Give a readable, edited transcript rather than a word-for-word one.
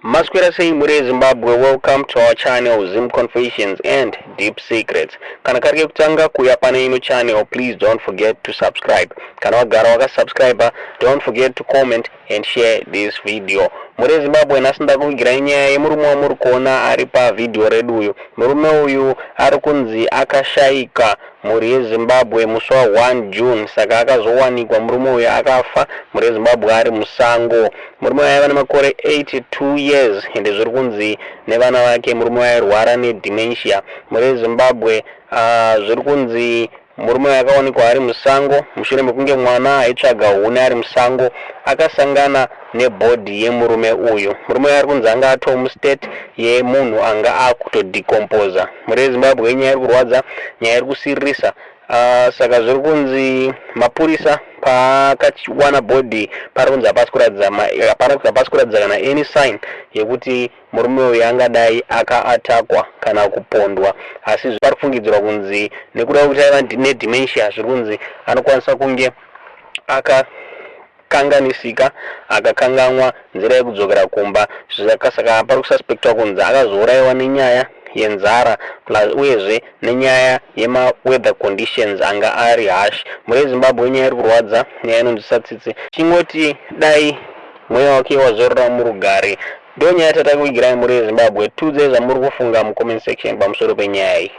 Masquerade saying Mure Zimbabwe, welcome to our channel Zim Confessions and Deep Secrets. Kana karike kutanga kuya pane ino channel, please don't forget to subscribe. Kana wagara waka subscriber, don't forget to comment and share this video. Mure Zimbabwe nasinda kugira nyaya yemurume wamuri kuona ari pa video redu uyu. Murume uyu ari kunzi akashaika muri Zimbabwe musi wa 1 June, saka akazowanikwa murume uyu akafa muri Zimbabwe ari Musango. Murume uyu aiva nemakore 82 years ende zviri kunzi nevana vake murume uyu airwara nedementia muri Zimbabwe. Zviri kunzi murume uyu akawanikwa ari Musango mushure mekunge mwana aitsvaga huni ari Musango akasangana nebhodhi yemurume uyu. Murume uyu ari kunzi anga atova mustate yemunhu anga akutodecomposa. Muri Zimbabwe inyaya iri kurwadza, nyaya iri kusiririsa. Saka zviri kunzi mapurisa pakawana bhodhi pari kunzi hapasi kuratidza kana any sign yekuti murume uyu angadai akaatakwa kana kupondwa, asi pari kufungidzirwa kunzi nekuda kwekuti aiva nedementia zviri kunzi anokwanisa kunge akakanganisika akakanganwa nzira yekudzokera kumba. Saka pari kususpectwa kunzi akazourayiwa nenyaya yenzara uyezve nenyaya yema-weather conditions anga ari harsh. Muri Zimbabwe nyaya iri kurwadza, nyaya inonzwisa tsitsi. Chingoti dai mweya wake wazorora murugare. Ndo nyaya yatatakuigirai muri Zimbabwe. Tudze zvamuri kufunga mucomment section pamusoro penyaya iyi.